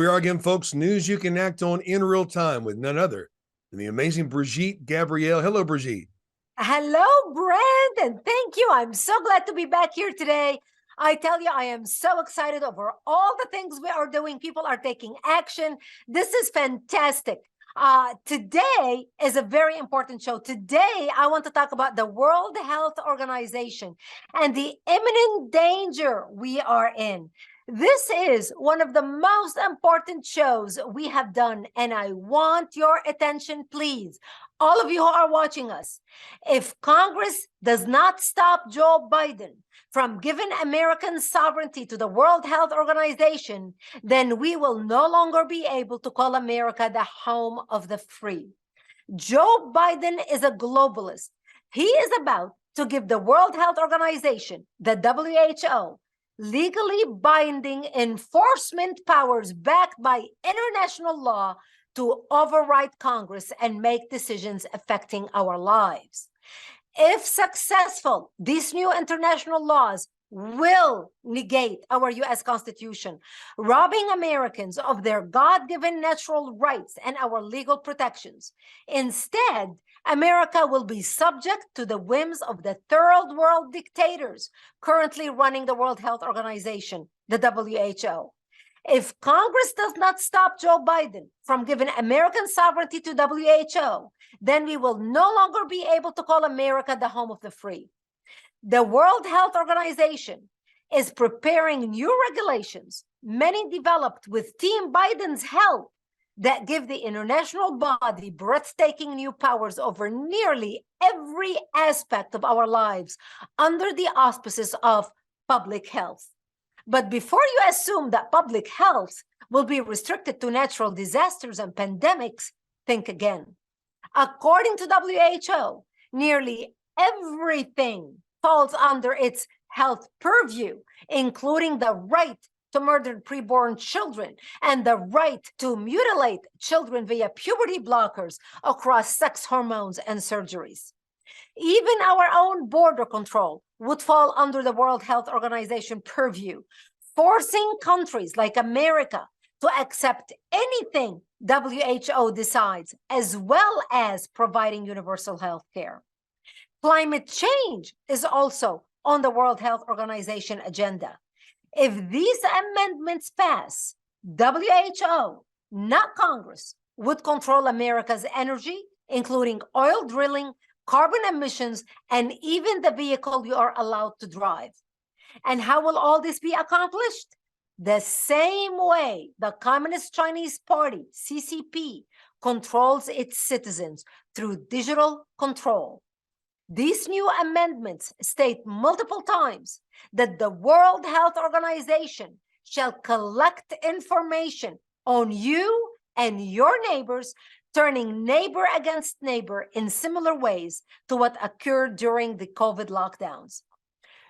we are again, folks. News you can act on in real time with none other than the amazing Brigitte Gabriel. Hello, Brigitte. Hello, Brandon. Thank you. I'm so glad to be back here today. I tell you, I am so excited over all the things we are doing. People are taking action. This is fantastic. Today is a very important show. Today, I want to talk about the World Health Organization and the imminent danger we are in. This is one of the most important shows we have done, and I want your attention, please. All of you who are watching us, if Congress does not stop Joe Biden from giving American sovereignty to the World Health Organization, then we will no longer be able to call America the home of the free. Joe Biden is a globalist. He is about to give the World Health Organization, the WHO, legally binding enforcement powers backed by international law to override Congress and make decisions affecting our lives. If successful, these new international laws will negate our U.S. Constitution, robbing Americans of their God-given natural rights and our legal protections. Instead, America will be subject to the whims of the third world dictators currently running the World Health Organization, the WHO. If Congress does not stop Joe Biden from giving American sovereignty to WHO, then we will no longer be able to call America the home of the free. The World Health Organization is preparing new regulations, many developed with Team Biden's help, that give the international body breathtaking new powers over nearly every aspect of our lives under the auspices of public health. But before you assume that public health will be restricted to natural disasters and pandemics, think again. According to WHO, nearly everything falls under its health purview, including the right to murder preborn children and the right to mutilate children via puberty blockers across sex hormones and surgeries. Even our own border control would fall under the World Health Organization purview, forcing countries like America to accept anything WHO decides, as well as providing universal health care. Climate change is also on the World Health Organization agenda. If these amendments pass, WHO, not Congress, would control America's energy, including oil drilling, carbon emissions, and even the vehicle you are allowed to drive. And how will all this be accomplished? The same way the Communist Chinese Party, CCP, controls its citizens through digital control. These new amendments state multiple times that the World Health Organization shall collect information on you and your neighbors, turning neighbor against neighbor in similar ways to what occurred during the COVID lockdowns.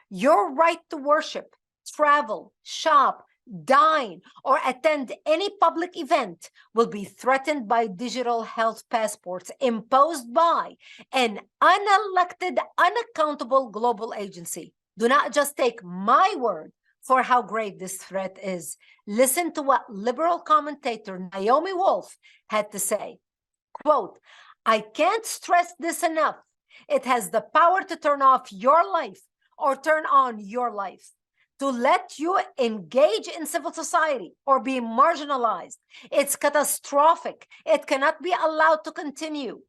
Your right to worship, travel, shop, dine, or attend any public event will be threatened by digital health passports imposed by an unelected, unaccountable global agency. Do not just take my word for how grave this threat is. Listen to what liberal commentator Naomi Wolf had to say. Quote, "I can't stress this enough. It has the power to turn off your life or turn on your life, to let you engage in civil society or be marginalized. It's catastrophic. It cannot be allowed to continue."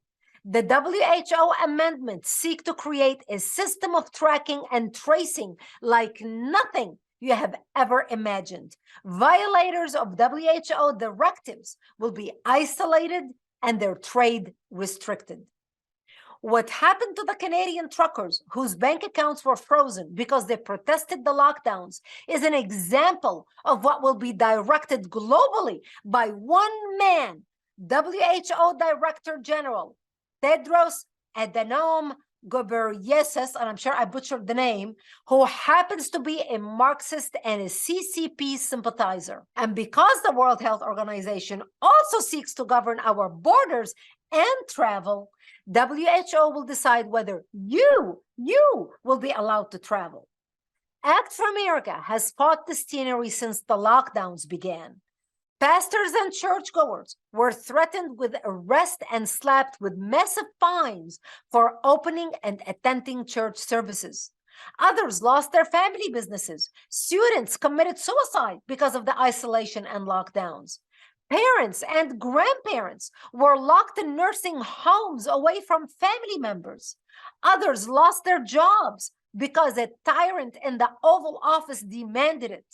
The WHO amendments seek to create a system of tracking and tracing like nothing you have ever imagined. Violators of WHO directives will be isolated and their trade restricted. What happened to the Canadian truckers whose bank accounts were frozen because they protested the lockdowns is an example of what will be directed globally by one man, WHO Director General Tedros Adhanom Ghebreyesus, and I'm sure I butchered the name, who happens to be a Marxist and a CCP sympathizer. And because the World Health Organization also seeks to govern our borders and travel, WHO will decide whether you will be allowed to travel. Act for America has fought this tyranny since the lockdowns began. Pastors and churchgoers were threatened with arrest and slapped with massive fines for opening and attending church services. Others lost their family businesses. Students committed suicide because of the isolation and lockdowns. Parents and grandparents were locked in nursing homes away from family members. Others lost their jobs because a tyrant in the Oval Office demanded it.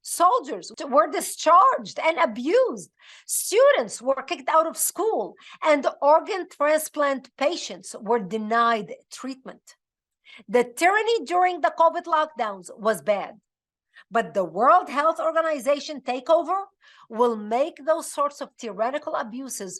Soldiers were discharged and abused. Students were kicked out of school, and organ transplant patients were denied treatment. The tyranny during the COVID lockdowns was bad, but the World Health Organization takeover will make those sorts of tyrannical abuses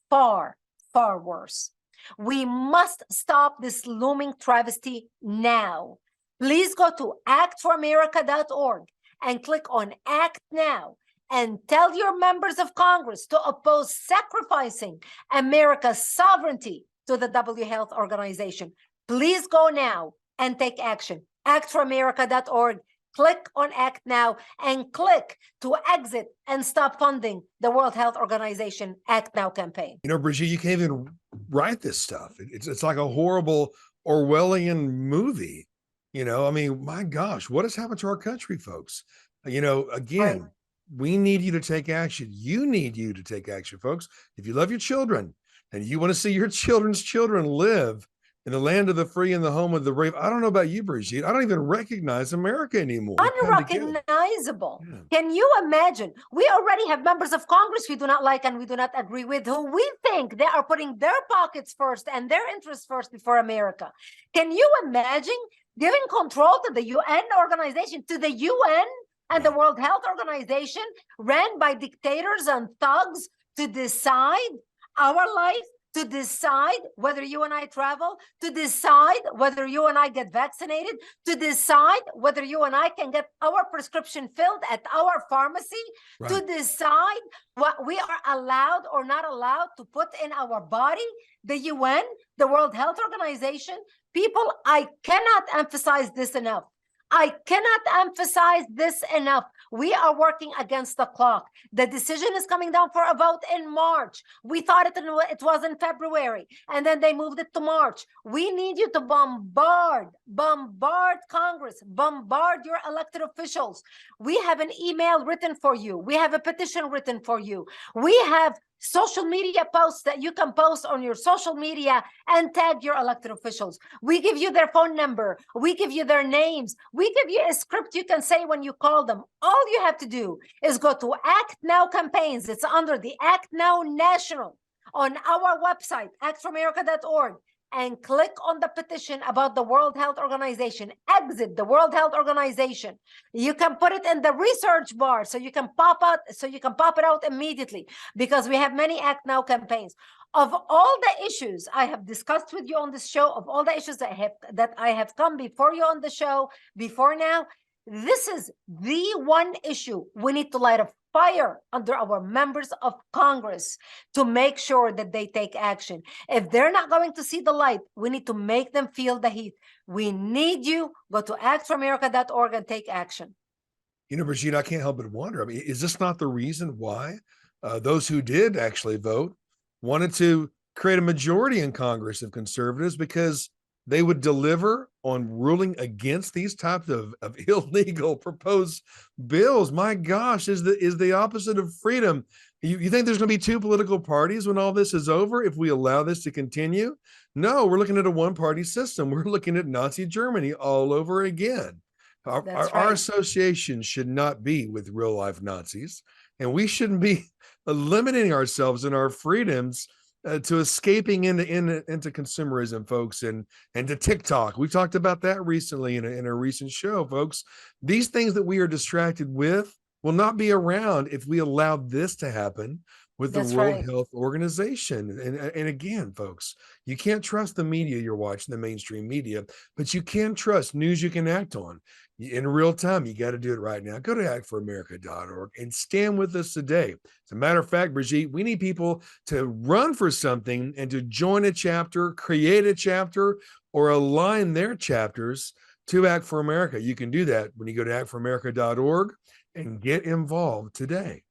far, far worse. We must stop this looming travesty now. Please go to actforamerica.org and click on Act Now and tell your members of Congress to oppose sacrificing America's sovereignty to the WHO Health Organization. Please go now and take action. Actforamerica.org. Click on Act Now and click to exit and stop funding the World Health Organization Act Now campaign. You know, Brigitte, you can't even write this stuff. It's like a horrible Orwellian movie. You know, I mean, my gosh, what has happened to our country, folks? You know, again, Right. we need you to take action. You need you to take action, folks. If you love your children and you want to see your children's children live in the land of the free and the home of the brave, I don't know about you, Brigitte. I don't even recognize America anymore. We come together. Unrecognizable. Yeah. Can you imagine? We already have members of Congress we do not like and we do not agree with, who we think they are putting their pockets first and their interests first before America. Can you imagine giving control to the UN organization, to the UN and the World Health Organization, ran by dictators and thugs, to decide our life, to decide whether you and I travel, to decide whether you and I get vaccinated, to decide whether you and I can get our prescription filled at our pharmacy, Right. to decide what we are allowed or not allowed to put in our body. The UN, the World Health Organization, people, I cannot emphasize this enough. I cannot emphasize this enough. We are working against the clock. The decision is coming down for a vote in March. We thought it was in February, and then they moved it to March. We need you to bombard Congress, bombard your elected officials. We have an email written for you. We have a petition written for you. We have social media posts that you can post on your social media and tag your elected officials. We give you their phone number. We give you their names. We give you a script you can say when you call them. All you have to do is go to Act Now campaigns. It's under the Act Now National on our website, actforamerica.org, and click on the petition about the World Health Organization. Exit the World Health Organization. You can put it in the research bar so you can pop it out immediately, because we have many Act Now campaigns. Of all the issues I have discussed with you on this show, of all the issues that I have come before you on the show before now, this is the one issue we need to light a fire under our members of Congress to make sure that they take action. If they're not going to see the light, we need to make them feel the heat. We need you. Go to actforamerica.org and take action. You know, Brigitte, I can't help but wonder. I mean, is this not the reason why those who did actually vote wanted to create a majority in Congress of conservatives, because they would deliver on ruling against these types of illegal proposed bills? My gosh, is the opposite of freedom. You think there's going to be two political parties when all this is over if we allow this to continue? No, we're looking at a one-party system. We're looking at Nazi Germany all over again. Our association should not be with real-life Nazis, and we shouldn't be limiting ourselves in our freedoms to escaping into consumerism, folks, and to TikTok. We talked about that recently in a recent show, folks. These things that we are distracted with will not be around if we allow this to happen with the World Health Organization. And again, folks, you can't trust the media you're watching, the mainstream media, but you can trust news you can act on in real time. You got to do it right now. Go to actforamerica.org and stand with us today. As a matter of fact, Brigitte, we need people to run for something and to join a chapter, create a chapter, or align their chapters to Act for America. You can do that when you go to actforamerica.org and get involved today.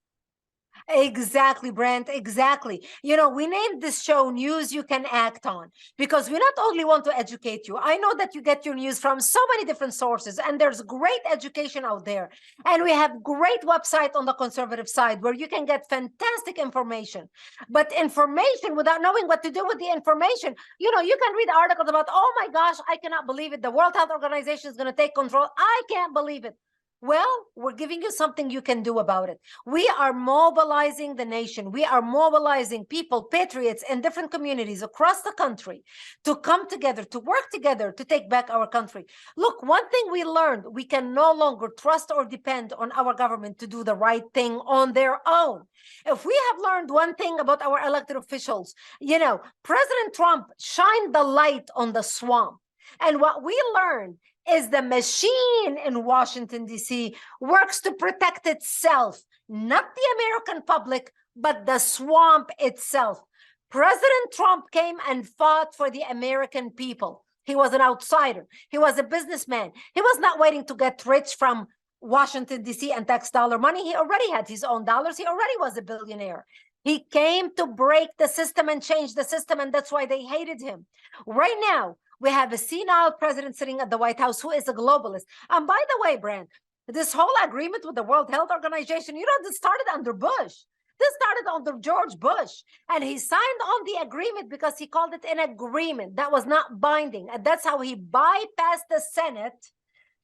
Exactly, Brent. Exactly. You know, we named this show News You Can Act On because we not only want to educate you. I know that you get your news from so many different sources, and there's great education out there. And we have great website on the conservative side where you can get fantastic information. But information without knowing what to do with the information, you know, you can read articles about, oh my gosh, I cannot believe it. The World Health Organization is going to take control. I can't believe it. Well, we're giving you something you can do about it. We are mobilizing the nation. We are mobilizing people, patriots in different communities across the country to come together, to work together, to take back our country. Look, one thing we learned, we can no longer trust or depend on our government to do the right thing on their own. If we have learned one thing about our elected officials, you know, President Trump shined the light on the swamp. And what we learned is the machine in Washington, D.C. works to protect itself, not the American public, but the swamp itself. President Trump came and fought for the American people. He was an outsider. He was a businessman. He was not waiting to get rich from Washington, D.C. and tax dollar money. He already had his own dollars. He already was a billionaire. He came to break the system and change the system, and that's why they hated him. Right now, we have a senile president sitting at the White House who is a globalist. And by the way, Brand, this whole agreement with the World Health Organization, you know, this started under Bush. This started under George Bush. And he signed on the agreement because he called it an agreement that was not binding. And that's how he bypassed the Senate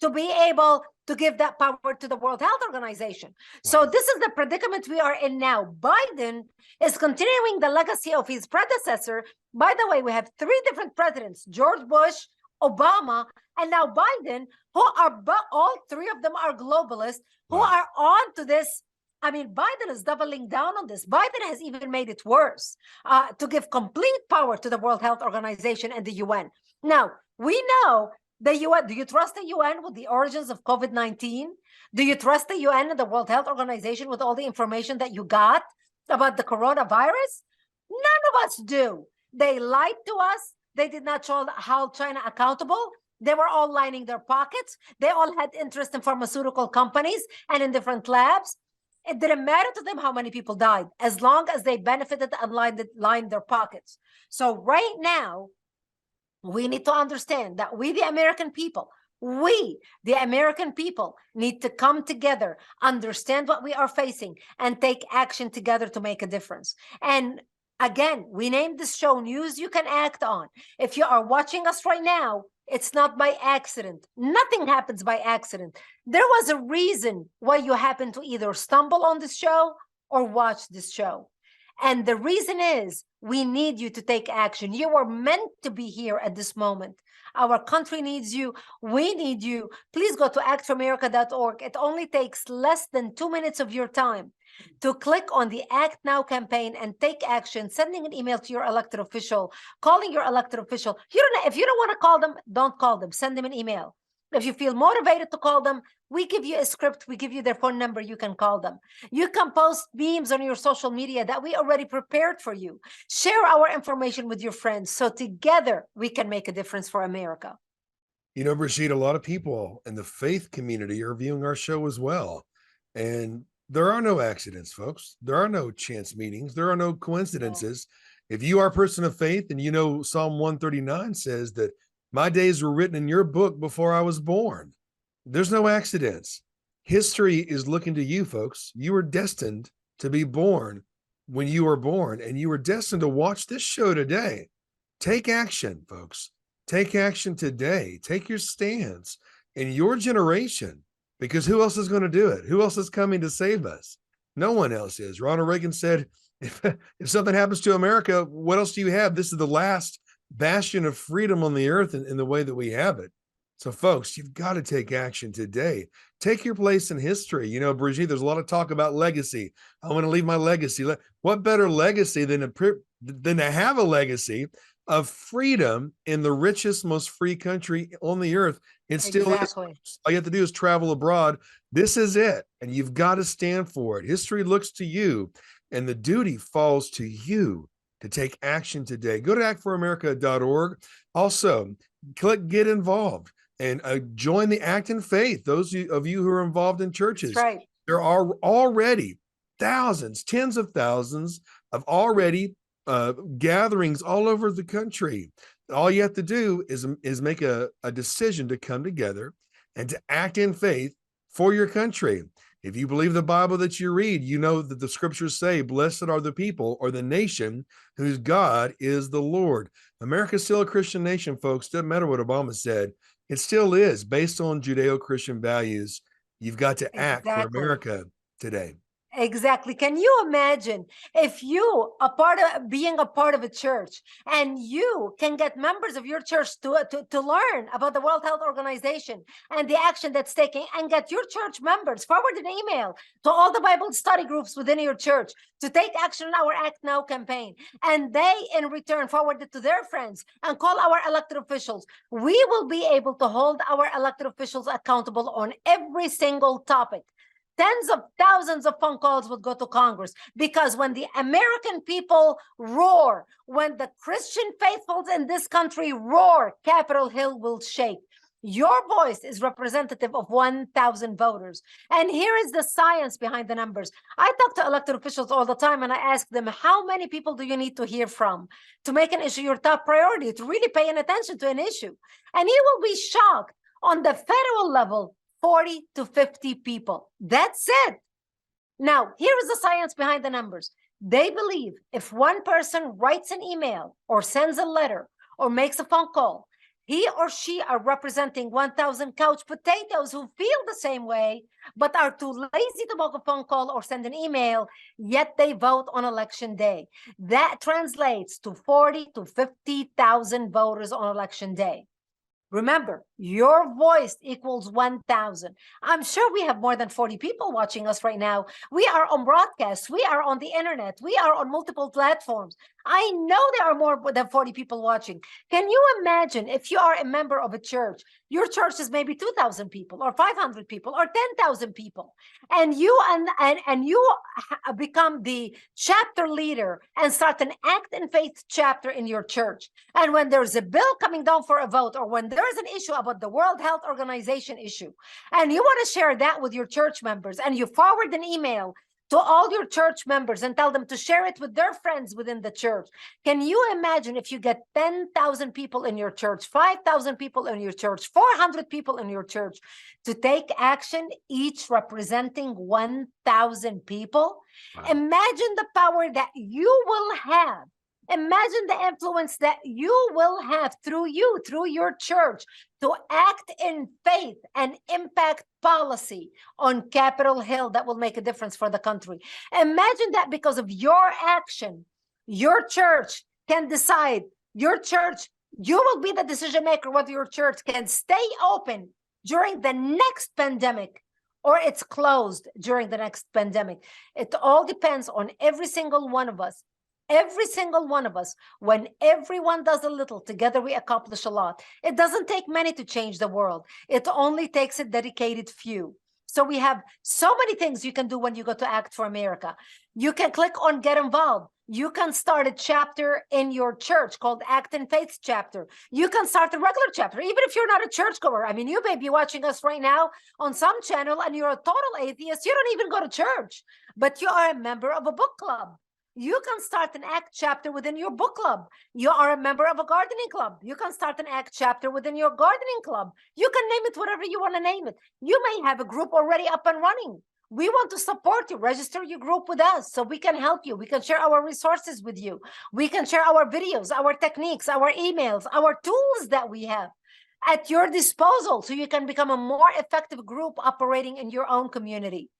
to be able to give that power to the World Health Organization. So this is the predicament we are in now. Biden is continuing the legacy of his predecessor. By the way, we have three different presidents, George Bush, Obama, and now Biden, who are, all three of them are globalists, who are on to this. I mean, Biden is doubling down on this. Biden has even made it worse to give complete power to the World Health Organization and the UN. Now, we know the UN, do you trust the UN with the origins of COVID-19? Do you trust the UN and the World Health Organization with all the information that you got about the coronavirus? None of us do. They lied to us. They did not hold China accountable. They were all lining their pockets. They all had interest in pharmaceutical companies and in different labs. It didn't matter to them how many people died, as long as they benefited and lined their pockets. So right now, we need to understand that we, the American people, need to come together, understand what we are facing, and take action together to make a difference. And again, we named this show News You Can Act On. If you are watching us right now, it's not by accident. Nothing happens by accident. There was a reason why you happened to either stumble on this show or watch this show. And the reason is we need you to take action. You are meant to be here at this moment. Our country needs you. We need you. Please go to actforamerica.org. It only takes less than 2 minutes of your time to click on the Act Now campaign and take action, sending an email to your elected official, calling your elected official. If you don't want to call them, don't call them. Send them an email. If you feel motivated to call them, we give you a script. We give you their phone number. You can call them. You can post memes on your social media that we already prepared for you. Share our information with your friends so together we can make a difference for America. You know, Brigitte, a lot of people in the faith community are viewing our show as well. And there are no accidents, folks. There are no chance meetings. There are no coincidences. If you are a person of faith and you know Psalm 139 says that my days were written in your book before I was born. There's no accidents. History is looking to you, folks. You were destined to be born when you were born, and you were destined to watch this show today. Take action, folks. Take action today. Take your stands in your generation, because who else is going to do it? Who else is coming to save us? No one else is. Ronald Reagan said, if something happens to America, what else do you have? This is the last bastion of freedom on the earth in the way that we have it. So folks, you've got to take action today. Take your place in history. You know, Brigitte, there's a lot of talk about legacy. I want to leave my legacy. What better legacy than to have a legacy of freedom in the richest, most free country on the earth? It still is. All you have to do is travel abroad. This is it. And you've got to stand for it. History looks to you, and the duty falls to you to take action today. Go to actforamerica.org. Also, click Get Involved and join the Act in Faith. Those of you who are involved in churches, That's right. There are already thousands, tens of thousands of already gatherings all over the country. All you have to do is make a decision to come together and to act in faith for your country. If you believe the Bible that you read, you know that the scriptures say, blessed are the people or the nation whose God is the Lord. America's still a Christian nation, folks. Doesn't matter what Obama said. It still is based on Judeo-Christian values. You've got to act for Exactly. America today. Exactly. Can you imagine if you a part of being a part of a church and you can get members of your church to learn about the World Health Organization and the action that's taking, and get your church members forward an email to all the Bible study groups within your church to take action on our Act Now campaign, and they in return forward it to their friends and call our elected officials, we will be able to hold our elected officials accountable on every single topic. Tens of thousands of phone calls would go to Congress, because when the American people roar, when the Christian faithfuls in this country roar, Capitol Hill will shake. Your voice is representative of 1,000 voters. And here is the science behind the numbers. I talk to elected officials all the time, and I ask them, how many people do you need to hear from to make an issue your top priority, to really paying attention to an issue? And you will be shocked. On the federal level, 40 to 50 people. That's it. Now, here is the science behind the numbers. They believe if one person writes an email or sends a letter or makes a phone call, he or she are representing 1,000 couch potatoes who feel the same way, but are too lazy to make a phone call or send an email, yet they vote on election day. That translates to 40 to 50,000 voters on election day. Remember, your voice equals 1,000. I'm sure we have more than 40 people watching us right now. We are on broadcast. We are on the internet. We are on multiple platforms. I know there are more than 40 people watching. Can you imagine if you are a member of a church, your church is maybe 2,000 people or 500 people or 10,000 people, and you become the chapter leader and start an Act in Faith chapter in your church. And when there's a bill coming down for a vote, or when there's an issue about the World Health Organization issue, and you want to share that with your church members, and you forward an email to all your church members and tell them to share it with their friends within the church. Can you imagine if you get 10,000 people in your church, 5,000 people in your church, 400 people in your church to take action, each representing 1,000 people? Wow. Imagine the power that you will have. Imagine the influence that you will have through your church, to act in faith and impact policy on Capitol Hill that will make a difference for the country. Imagine that because of your action, your church can decide, you will be the decision maker whether your church can stay open during the next pandemic or it's closed during the next pandemic. It all depends on every single one of us. Every single one of us. When everyone does a little, together we accomplish a lot. It doesn't take many to change the world. It only takes a dedicated few. So we have so many things you can do when you go to Act for America. You can click on Get Involved. You can start a chapter in your church called Act in Faith chapter. You can start a regular chapter, even if you're not a churchgoer. I mean, you may be watching us right now on some channel and you're a total atheist. You don't even go to church, but you are a member of a book club. You can start an ACT chapter within your book club. You are a member of a gardening club. You can start an ACT chapter within your gardening club. You can name it whatever you want to name it. You may have a group already up and running. We want to support you. Register your group with us so we can help you. We can share our resources with you. We can share our videos, our techniques, our emails, our tools that we have at your disposal so you can become a more effective group operating in your own community.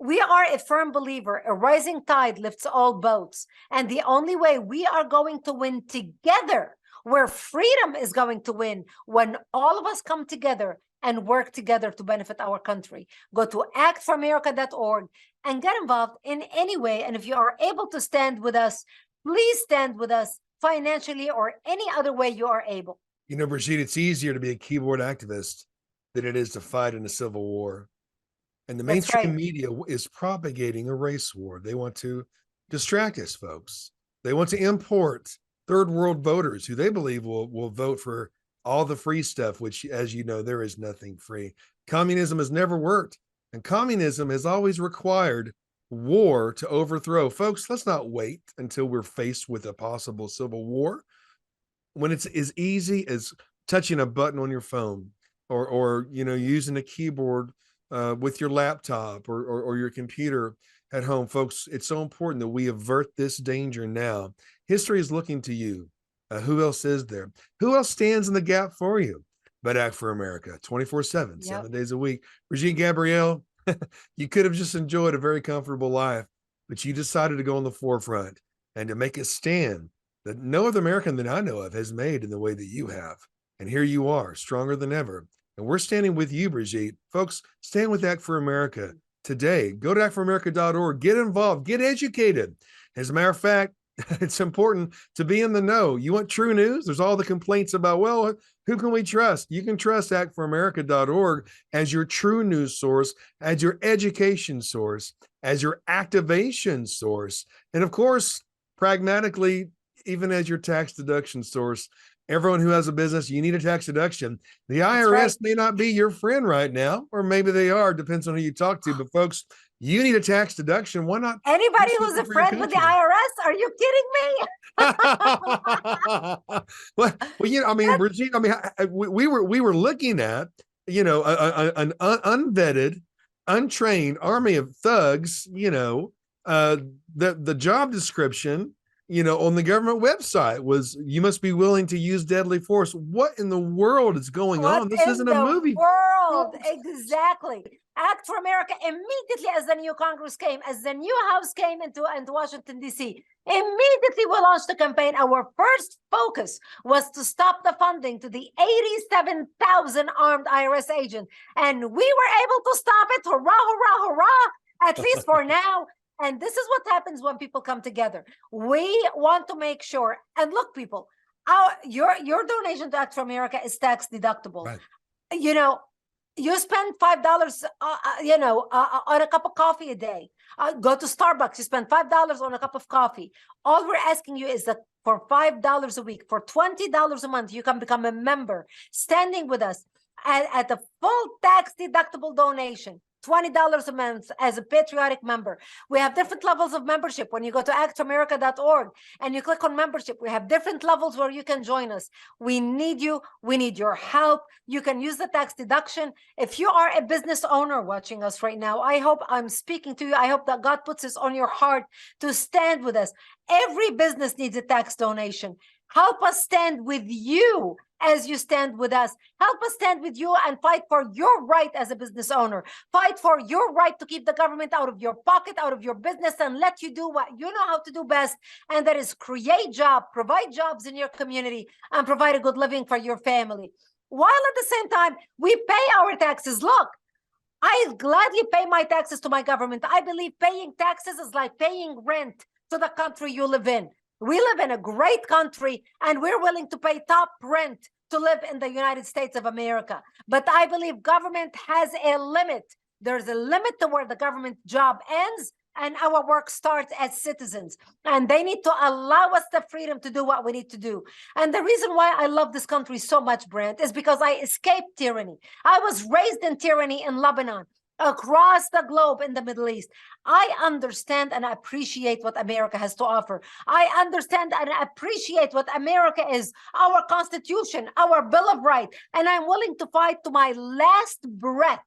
We are a firm believer, a rising tide lifts all boats. And the only way we are going to win together, where freedom is going to win, when all of us come together and work together to benefit our country. Go to actforamerica.org and get involved in any way. And if you are able to stand with us, please stand with us financially or any other way you are able. You know, Brigitte, it's easier to be a keyboard activist than it is to fight in a civil war. And the mainstream media is propagating a race war. They want to distract us, folks. They want to import third world voters who they believe will vote for all the free stuff, which, as you know, there is nothing free. Communism has never worked. And communism has always required war to overthrow. Folks, let's not wait until we're faced with a possible civil war when it's as easy as touching a button on your phone or using a keyboard with your laptop or your computer at home. Folks, it's so important that we avert this danger now. History is looking to you. Who else is there? Who else stands in the gap for you but Act for America 24/7, 7 days a week? Brigitte Gabrielle, you could have just enjoyed a very comfortable life, but you decided to go on the forefront and to make a stand that no other American that I know of has made in the way that you have. And here you are, stronger than ever. And we're standing with you, Brigitte. Folks, stand with Act for America today. Go to actforamerica.org, get involved, get educated. As a matter of fact, it's important to be in the know. You want true news? There's all the complaints about, well, who can we trust? You can trust actforamerica.org as your true news source, as your education source, as your activation source. And of course, pragmatically, even as your tax deduction source. Everyone who has a business, you need a tax deduction. The IRS may not be your friend right now, or maybe they are, depends on who you talk to. But folks, you need a tax deduction. Why not? Anybody who's a friend with the IRS? Are you kidding me? well, I mean, Brigitte, I mean, we were looking at, an unvetted, untrained army of thugs, the job description, on the government website was, you must be willing to use deadly force. What in the world is going on? This isn't a movie. World, exactly. Act for America immediately as the new Congress came, as the new House came into Washington, D.C., immediately we launched the campaign. Our first focus was to stop the funding to the 87,000 armed IRS agents. And we were able to stop it. Hurrah, hurrah, hurrah, at least for now. And this is what happens when people come together. We want to make sure, and look, people, your donation to Act for America is tax deductible. Right. You spend $5, on a cup of coffee a day. Go to Starbucks, you spend $5 on a cup of coffee. All we're asking you is that for $5 a week, for $20 a month, you can become a member, standing with us at a full tax deductible donation. $20 a month as a patriotic member. We have different levels of membership. When you go to actamerica.org and you click on membership, we have different levels where you can join us. We need you. We need your help. You can use the tax deduction. If you are a business owner watching us right now, I hope I'm speaking to you. I hope that God puts this on your heart to stand with us. Every business needs a tax donation. Help us stand with you as you stand with us. Help us stand with you and fight for your right as a business owner. Fight for your right to keep the government out of your pocket, out of your business, and let you do what you know how to do best, and that is create jobs, provide jobs in your community, and provide a good living for your family. While at the same time, we pay our taxes. Look, I gladly pay my taxes to my government. I believe paying taxes is like paying rent to the country you live in. We live in a great country, and we're willing to pay top rent to live in the United States of America. But I believe government has a limit. There's a limit to where the government job ends and our work starts as citizens. And they need to allow us the freedom to do what we need to do. And the reason why I love this country so much, Brent, is because I escaped tyranny. I was raised in tyranny in Lebanon, across the globe in the Middle East. I understand and appreciate what America has to offer. I understand and appreciate what America is, our Constitution, our Bill of Rights, and I'm willing to fight to my last breath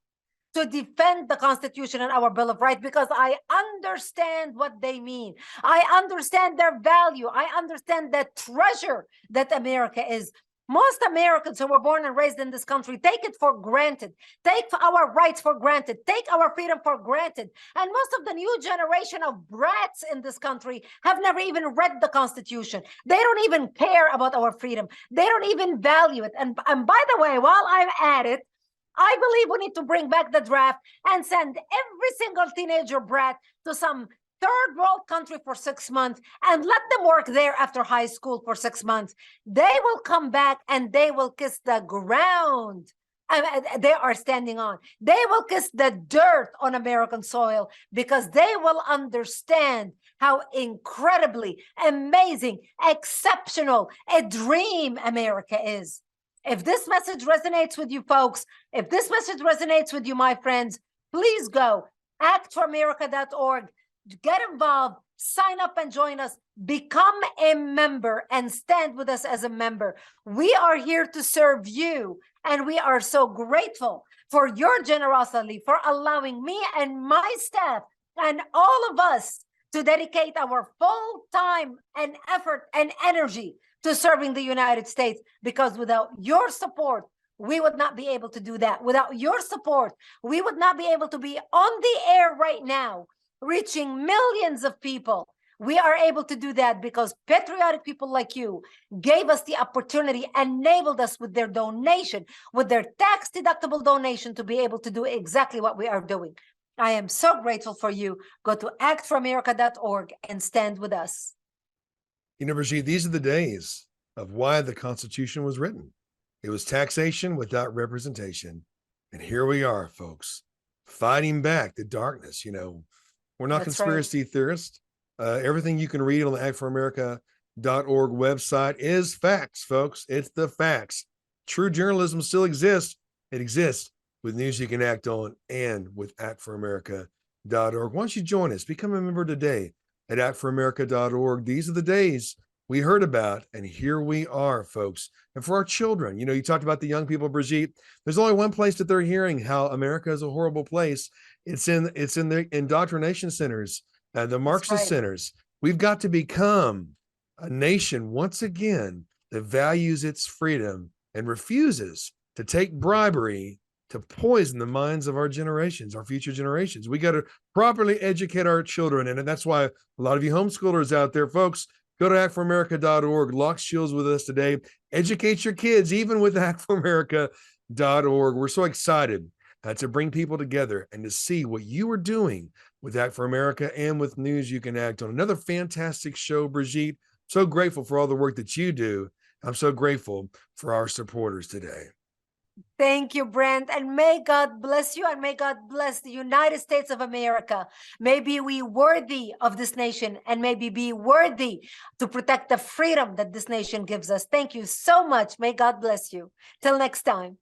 to defend the Constitution and our Bill of Rights, because I understand what they mean. I understand their value. I understand the treasure that America is. Most Americans who were born and raised in this country take it for granted, take our rights for granted, take our freedom for granted. And most of the new generation of brats in this country have never even read the Constitution. They don't even care about our freedom. They don't even value it. And by the way, while I'm at it, I believe we need to bring back the draft and send every single teenager brat to some third world country for 6 months and let them work there after high school for 6 months. They will come back and they will kiss the ground they are standing on. They will kiss the dirt on American soil, because they will understand how incredibly amazing, exceptional, a dream America is. If this message resonates with you folks, if this message resonates with you, my friends, please go actforamerica.org. get involved, sign up and join us, become a member and stand with us as a member. We are here to serve you, and we are so grateful for your generosity, for allowing me and my staff and all of us to dedicate our full time and effort and energy to serving the United States, because without your support, we would not be able to do that. Without your support, we would not be able to be on the air right now, reaching millions of people. We are able to do that because patriotic people like you gave us the opportunity, enabled us with their donation, with their tax-deductible donation, to be able to do exactly what we are doing. I am so grateful for you. Go to actforamerica.org and stand with us. You know, Brigitte, these are the days of why the Constitution was written. It was taxation without representation. And here we are, folks, fighting back the darkness. You know, we're not That's conspiracy theorists. Everything you can read on the actforamerica.org website is facts, folks. It's the facts. True journalism still exists. It exists with news you can act on and with actforamerica.org. Why don't you join us? Become a member today at actforamerica.org. These are the days we heard about, and here we are, folks. And for our children, you know, you talked about the young people, Brigitte. There's only one place that they're hearing how America is a horrible place. It's in the indoctrination centers, the Marxist centers. We've got to become a nation once again that values its freedom and refuses to take bribery to poison the minds of our generations, our future generations. We got to properly educate our children. And that's why a lot of you homeschoolers out there, folks, go to actforamerica.org, lock shields with us today. Educate your kids, even with actforamerica.org. We're so excited to bring people together and to see what you are doing with Act for America and with News You Can Act On. Another fantastic show, Brigitte. So grateful for all the work that you do. I'm so grateful for our supporters today. Thank you, Brent, and may God bless you, and may God bless the United States of America. May be we worthy of this nation, and maybe be worthy to protect the freedom that this nation gives us. Thank you so much. May God bless you. Till next time.